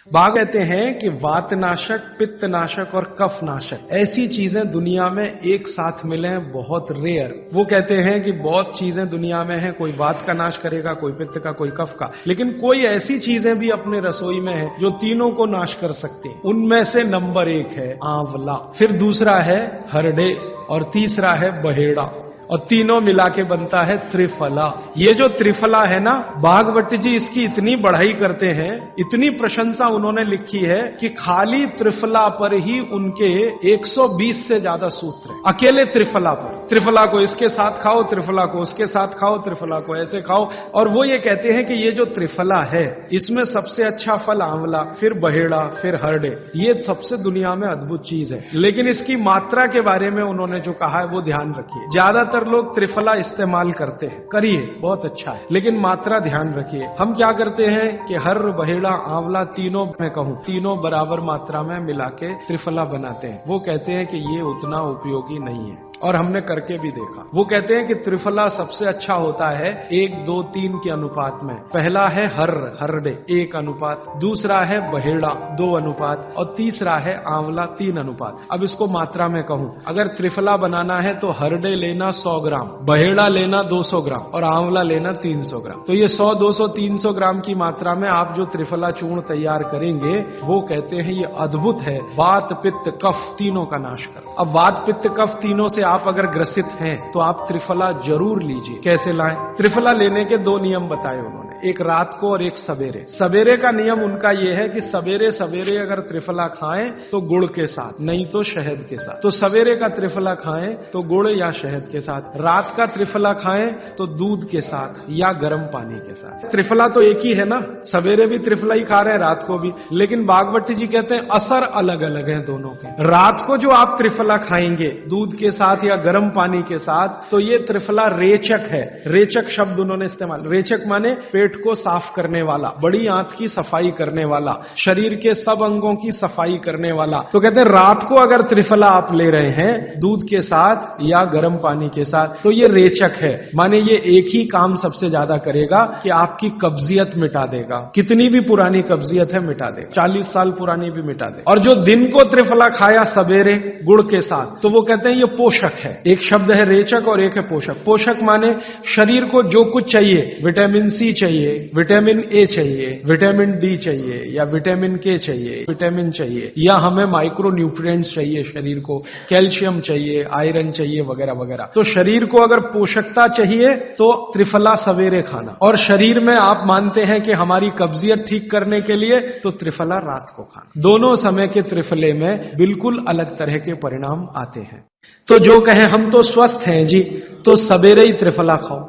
बाघ कहते हैं कि वातनाशक, पित्तनाशक और कफनाशक ऐसी चीजें दुनिया में एक साथ मिले बहुत रेयर। वो कहते हैं कि बहुत चीजें दुनिया में हैं, कोई वात का नाश करेगा, कोई पित्त का, कोई कफ का, लेकिन कोई ऐसी चीजें भी अपने रसोई में है जो तीनों को नाश कर सकती हैं। उनमें से नंबर 1 है आंवला, फिर दूसरा है हरडे और तीसरा है बहेड़ा, और तीनों मिला के बनता है त्रिफला। ये जो त्रिफला है ना, भागवत जी इसकी इतनी बढ़ाई करते हैं, इतनी प्रशंसा उन्होंने लिखी है कि खाली त्रिफला पर ही उनके 120 से ज्यादा सूत्र हैं। अकेले त्रिफला पर, त्रिफला को इसके साथ खाओ, त्रिफला को उसके साथ खाओ, त्रिफला को ऐसे खाओ। और वो ये कहते हैं कि ये जो त्रिफला है इसमें सबसे अच्छा फल आंवला, फिर बहेड़ा, फिर हरडे, ये सबसे दुनिया में अद्भुत चीज है। लेकिन इसकी मात्रा के बारे में उन्होंने जो कहा है वो ध्यान रखिए। ज्यादातर लोग त्रिफला इस्तेमाल करते हैं, करिए, बहुत अच्छा है, लेकिन मात्रा ध्यान रखिए। हम क्या करते हैं कि हर बहेड़ा आंवला तीनों, मैं कहूं तीनों बराबर मात्रा में मिला के त्रिफला बनाते हैं। वो कहते हैं कि ये उतना उपयोगी नहीं है, और हमने करके भी देखा। वो कहते हैं कि त्रिफला सबसे अच्छा होता है 1, 2, 3 के अनुपात में। पहला है हरडे 1 अनुपात, दूसरा है बहेड़ा 2 अनुपात, और तीसरा है आंवला 3 अनुपात। अब इसको मात्रा में कहूं, अगर त्रिफला बनाना है तो हरडे लेना 100 ग्राम, बहेड़ा लेना 200 ग्राम और आंवला लेना 300 ग्राम। तो ये 100, 200, 300 ग्राम की मात्रा में आप जो त्रिफला चूर्ण तैयार करेंगे, वो कहते हैं ये अद्भुत है, वात पित्त कफ तीनों का नाश कर। अब वात पित्त कफ तीनों से आप अगर ग्रसित हैं तो आप त्रिफला जरूर लीजिए। कैसे लाएं? त्रिफला लेने के 2 नियम बताए उन्होंने, एक रात को और एक सवेरे। सवेरे का नियम उनका यह है कि सवेरे सवेरे अगर त्रिफला खाएं तो गुड़ के साथ, नहीं तो शहद के साथ। तो सवेरे का त्रिफला खाएं तो गुड़ या शहद के साथ, रात का त्रिफला खाएं तो दूध के साथ या गर्म पानी के साथ। त्रिफला तो एक ही है ना, सवेरे भी त्रिफला ही खा रहे हैं, रात को भी, लेकिन भागवत जी कहते हैं असर अलग अलग है दोनों के। रात को जो आप त्रिफला खाएंगे दूध के साथ या गर्म पानी के साथ, तो ये त्रिफला रेचक है। रेचक शब्द उन्होंने इस्तेमाल, रेचक माने पेट को साफ करने वाला, बड़ी आंत की सफाई करने वाला, शरीर के सब अंगों की सफाई करने वाला। तो कहते हैं रात को अगर त्रिफला आप ले रहे हैं दूध के साथ या गर्म पानी के साथ, तो ये रेचक है, माने ये एक ही काम सबसे ज्यादा करेगा कि आपकी कब्जियत मिटा देगा। कितनी भी पुरानी कब्जियत है मिटा देगा, 40 साल पुरानी भी मिटा देगा। और जो दिन को त्रिफला खाया सवेरे गुड़ के साथ, तो वो कहते हैं ये पोषक है। एक शब्द है रेचक और एक है पोषक। पोषक माने शरीर को जो कुछ चाहिए, विटामिन सी चाहिए, विटामिन ए चाहिए, विटामिन डी चाहिए, या विटामिन के चाहिए, विटामिन चाहिए, या हमें माइक्रो न्यूट्रिएंट्स चाहिए, शरीर को कैल्शियम चाहिए, आयरन चाहिए, वगैरह वगैरह। तो शरीर को अगर पोषकता चाहिए तो त्रिफला सवेरे खाना, और शरीर में आप मानते हैं कि हमारी कब्जियत ठीक करने के लिए तो त्रिफला रात को खाना। दोनों समय के त्रिफले में बिल्कुल अलग तरह के परिणाम आते हैं। तो जो कहें हम तो स्वस्थ हैं जी, तो सवेरे ही त्रिफला खाओ,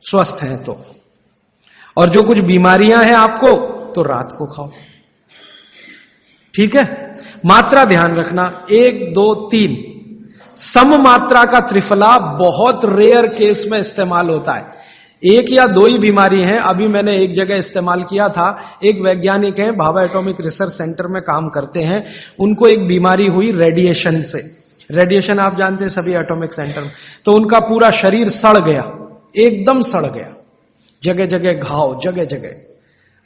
स्वस्थ हैं तो, और जो कुछ बीमारियां हैं आपको तो रात को खाओ, ठीक है। मात्रा ध्यान रखना, 1, 2, 3 सम मात्रा का त्रिफला बहुत रेयर केस में इस्तेमाल होता है। 1 या 2 ही बीमारी हैं। अभी मैंने एक जगह इस्तेमाल किया था, एक वैज्ञानिक हैं, भाभा एटॉमिक रिसर्च सेंटर में काम करते हैं, उनको एक बीमारी हुई रेडिएशन से। रेडिएशन आप जानते हैं सभी एटॉमिक सेंटर में, तो उनका पूरा शरीर सड़ गया, एकदम सड़ गया, जगह जगह घाव, जगह जगह,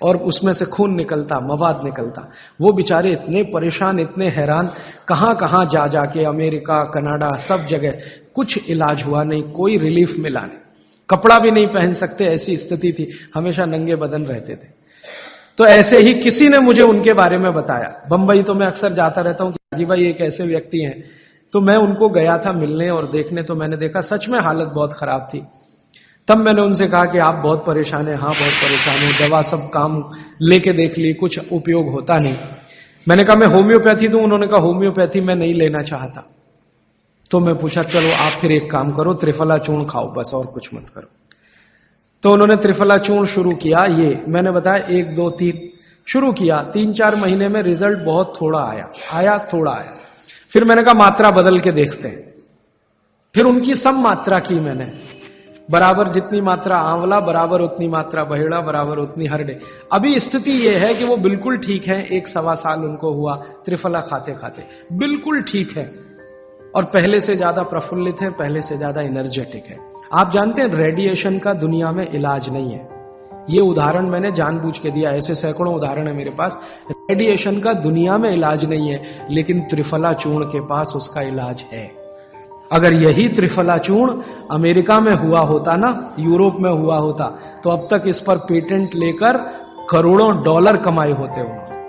और उसमें से खून निकलता, मवाद निकलता। वो बेचारे इतने परेशान, इतने हैरान, कहां कहां जा जाके, अमेरिका, कनाडा, सब जगह, कुछ इलाज हुआ नहीं, कोई रिलीफ मिला नहीं। कपड़ा भी नहीं पहन सकते, ऐसी स्थिति थी, हमेशा नंगे बदन रहते थे। तो ऐसे ही किसी ने मुझे उनके बारे में बताया। बंबई तो मैं अक्सर जाता रहता हूं कि हाजी भाई एक ऐसे व्यक्ति हैं, तो मैं उनको गया था मिलने और देखने, तो मैंने देखा सच में हालत बहुत खराब थी। तब मैंने उनसे कहा कि आप बहुत परेशान हैं। हाँ बहुत परेशान हूं, दवा सब काम लेके देख ली, कुछ उपयोग होता नहीं। मैंने कहा मैं होम्योपैथी दूं? उन्होंने कहा होम्योपैथी मैं नहीं लेना चाहता। तो मैं पूछा चलो आप फिर एक काम करो, त्रिफला चूर्ण खाओ बस, और कुछ मत करो। तो उन्होंने त्रिफला चूर्ण शुरू किया, ये मैंने बताया 1, 2, 3 शुरू किया। 3-4 महीने में रिजल्ट बहुत थोड़ा आया, थोड़ा आया। फिर मैंने कहा मात्रा बदल के देखते हैं। फिर उनकी सम मात्रा की मैंने, बराबर जितनी मात्रा आंवला, बराबर उतनी मात्रा बहेड़ा, बराबर उतनी हरडे। अभी स्थिति यह है कि वो बिल्कुल ठीक है, 1-1.25 साल उनको हुआ त्रिफला खाते खाते, बिल्कुल ठीक है, और पहले से ज्यादा प्रफुल्लित है, पहले से ज्यादा एनर्जेटिक है। आप जानते हैं रेडिएशन का दुनिया में इलाज नहीं है। ये उदाहरण मैंने जानबूझ के दिया, ऐसे सैकड़ों उदाहरण है मेरे पास। रेडिएशन का दुनिया में इलाज नहीं है, लेकिन त्रिफला चूर्ण के पास उसका इलाज है। अगर यही त्रिफला चूर्ण अमेरिका में हुआ होता ना, यूरोप में हुआ होता, तो अब तक इस पर पेटेंट लेकर करोड़ों डॉलर कमाए होते उन्होंने।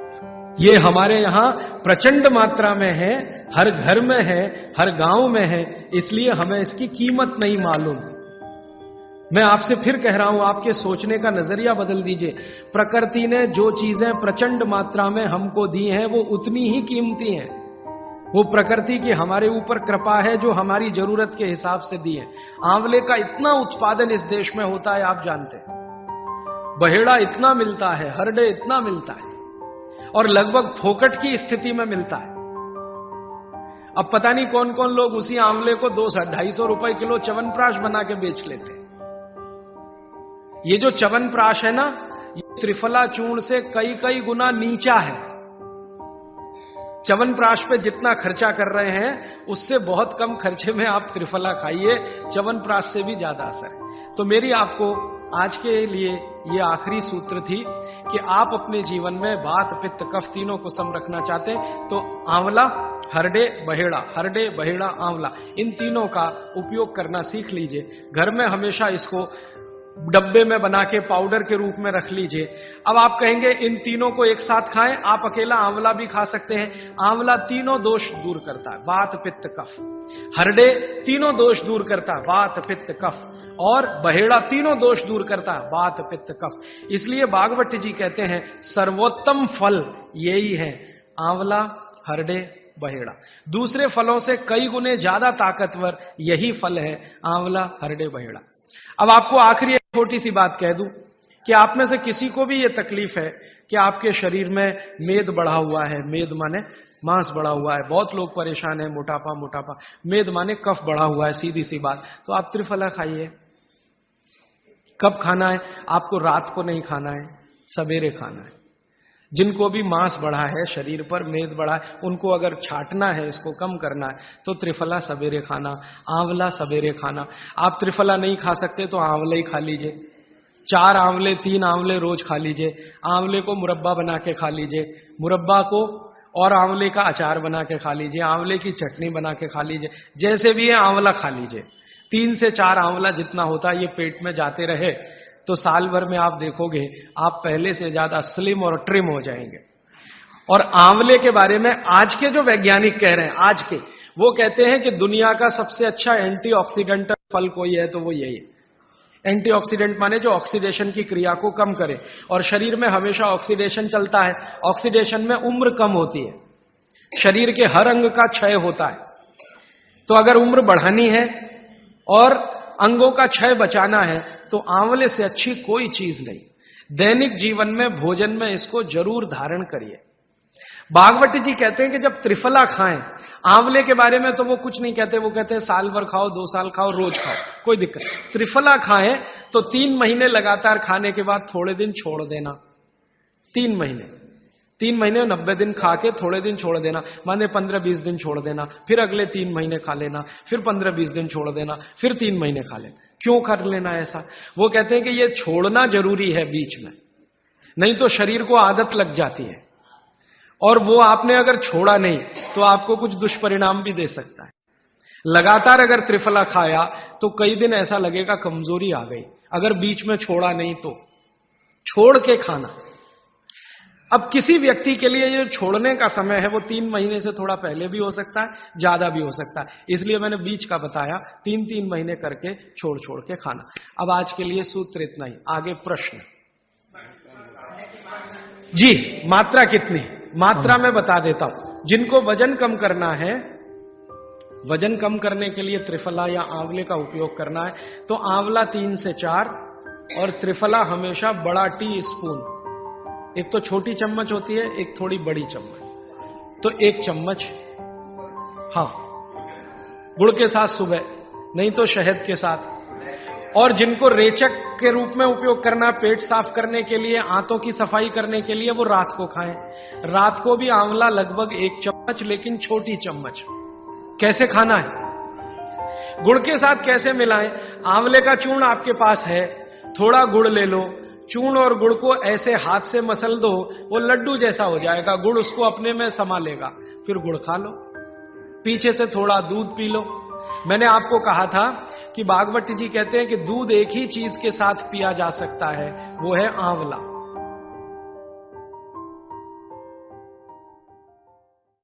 ये हमारे यहां प्रचंड मात्रा में है, हर घर में है, हर गांव में है, इसलिए हमें इसकी कीमत नहीं मालूम। मैं आपसे फिर कह रहा हूं, आपके सोचने का नजरिया बदल दीजिए। प्रकृति ने जो चीजें प्रचंड मात्रा में हमको दी हैं, वो उतनी ही कीमती हैं। वो प्रकृति की हमारे ऊपर कृपा है, जो हमारी जरूरत के हिसाब से दी है। आंवले का इतना उत्पादन इस देश में होता है, आप जानते हैं। बहेड़ा इतना मिलता है, हरडे इतना मिलता है, और लगभग फोकट की स्थिति में मिलता है। अब पता नहीं कौन कौन लोग उसी आंवले को 200-250 रुपए किलो च्यवनप्राश बना के बेच लेते हैं। ये जो च्यवनप्राश है ना, ये त्रिफला चूर्ण से कई कई गुना नीचा है। च्यवनप्राश पे जितना खर्चा कर रहे हैं, उससे बहुत कम खर्चे में आप त्रिफला खाइए, च्यवनप्राश से भी ज्यादा असर है। तो मेरी आपको आज के लिए ये आखिरी सूत्र थी कि आप अपने जीवन में वात पित्त कफ तीनों को सम रखना चाहते हैं, तो आंवला, हरडे, बहेड़ा, हरडे, बहेड़ा, आंवला, इन तीनों का उपयोग करना सीख लीजिए। घर में हमेशा इसको डब्बे में बना के पाउडर के रूप में रख लीजिए। अब आप कहेंगे इन तीनों को एक साथ खाएं, आप अकेला आंवला भी खा सकते हैं। आंवला तीनों दोष दूर करता है, वात पित्त कफ। हरडे तीनों दोष दूर करता है, वात पित्त कफ। और बहेड़ा तीनों दोष दूर करता है, वात पित्त कफ। इसलिए भागवत जी कहते हैं सर्वोत्तम फल यही है, आंवला, हरडे, बहेड़ा। दूसरे फलों से कई गुने ज्यादा ताकतवर यही फल है, आंवला, हरडे, बहेड़ा। अब आपको आखिरी एक छोटी सी बात कह दूं कि आप में से किसी को भी यह तकलीफ है कि आपके शरीर में मेद बढ़ा हुआ है, मेद माने मांस बढ़ा हुआ है, बहुत लोग परेशान है, मोटापा मोटापा, मेद माने कफ बढ़ा हुआ है, सीधी सी बात, तो आप त्रिफला खाइए। कब खाना है? आपको रात को नहीं खाना है, सवेरे खाना है। जिनको भी मांस बढ़ा है, शरीर पर मेद बढ़ा है, उनको अगर छाटना है, इसको कम करना है, तो त्रिफला सवेरे खाना, आंवला सवेरे खाना। आप त्रिफला नहीं खा सकते तो आंवला ही खा लीजिए। 4 आंवले 3 आंवले रोज खा लीजिए। आंवले को मुरब्बा बना के खा लीजिए, मुरब्बा को और आंवले का अचार बना के खा लीजिए, आंवले की चटनी बना के खा लीजिए, जैसे भी है आंवला खा लीजिए। 3 से 4 आंवला जितना होता है, ये पेट में जाते रहे तो साल भर में आप देखोगे आप पहले से ज्यादा स्लिम और ट्रिम हो जाएंगे। और आंवले के बारे में आज के जो वैज्ञानिक कह रहे हैं, आज के, वो कहते हैं कि दुनिया का सबसे अच्छा एंटीऑक्सीडेंट फल कोई है तो वो यही है। एंटीऑक्सीडेंट माने जो ऑक्सीडेशन की क्रिया को कम करे, और शरीर में हमेशा ऑक्सीडेशन चलता है। ऑक्सीडेशन में उम्र कम होती है, शरीर के हर अंग का क्षय होता है। तो अगर उम्र बढ़ानी है और अंगों का क्षय बचाना है, तो आंवले से अच्छी कोई चीज नहीं। दैनिक जीवन में, भोजन में इसको जरूर धारण करिए। भागवत जी कहते हैं कि जब त्रिफला खाएं, आंवले के बारे में तो वो कुछ नहीं कहते, वो कहते हैं साल भर खाओ, 2 साल खाओ, रोज खाओ, कोई दिक्कत नहीं। त्रिफला खाएं तो 3 महीने लगातार खाने के बाद थोड़े दिन छोड़ देना। 3 महीने 90 दिन खा के थोड़े दिन छोड़ देना, माने 15-20 दिन छोड़ देना, फिर अगले 3 महीने खा लेना, फिर 15-20 दिन छोड़ देना, फिर 3 महीने खा लेना। क्यों कर लेना ऐसा? वो कहते हैं कि ये छोड़ना जरूरी है बीच में, नहीं तो शरीर को आदत लग जाती है, और वो आपने अगर छोड़ा नहीं तो आपको कुछ दुष्परिणाम भी दे सकता है। लगातार अगर त्रिफला खाया तो कई दिन ऐसा लगेगा कमजोरी आ गई, अगर बीच में छोड़ा नहीं तो छोड़ के खाना। अब किसी व्यक्ति के लिए ये छोड़ने का समय है वो 3 महीने से थोड़ा पहले भी हो सकता है, ज्यादा भी हो सकता है, इसलिए मैंने बीच का बताया, 3-3 महीने करके छोड़ छोड़ के खाना। अब आज के लिए सूत्र इतना ही, आगे प्रश्न जी। मात्रा कितनी? मात्रा में बता देता हूं। जिनको वजन कम करना है, वजन कम करने के लिए त्रिफला या आंवले का उपयोग करना है, तो आंवला 3 से 4 और त्रिफला हमेशा बड़ा टी स्पून, एक तो छोटी चम्मच होती है, एक थोड़ी बड़ी चम्मच, तो 1 चम्मच, हाँ, गुड़ के साथ सुबह, नहीं तो शहद के साथ। और जिनको रेचक के रूप में उपयोग करना, पेट साफ करने के लिए, आंतों की सफाई करने के लिए, वो रात को खाएं। रात को भी आंवला लगभग 1 चम्मच, लेकिन छोटी चम्मच। कैसे खाना है? गुड़ के साथ कैसे मिलाएं? आंवले का चूर्ण आपके पास है, थोड़ा गुड़ ले लो, चूर्ण और गुड़ को ऐसे हाथ से मसल दो, वो लड्डू जैसा हो जाएगा, गुड़ उसको अपने में समा लेगा, फिर गुड़ खा लो, पीछे से थोड़ा दूध पी लो। मैंने आपको कहा था कि भागवत जी कहते हैं कि दूध एक ही चीज के साथ पिया जा सकता है, वो है आंवला।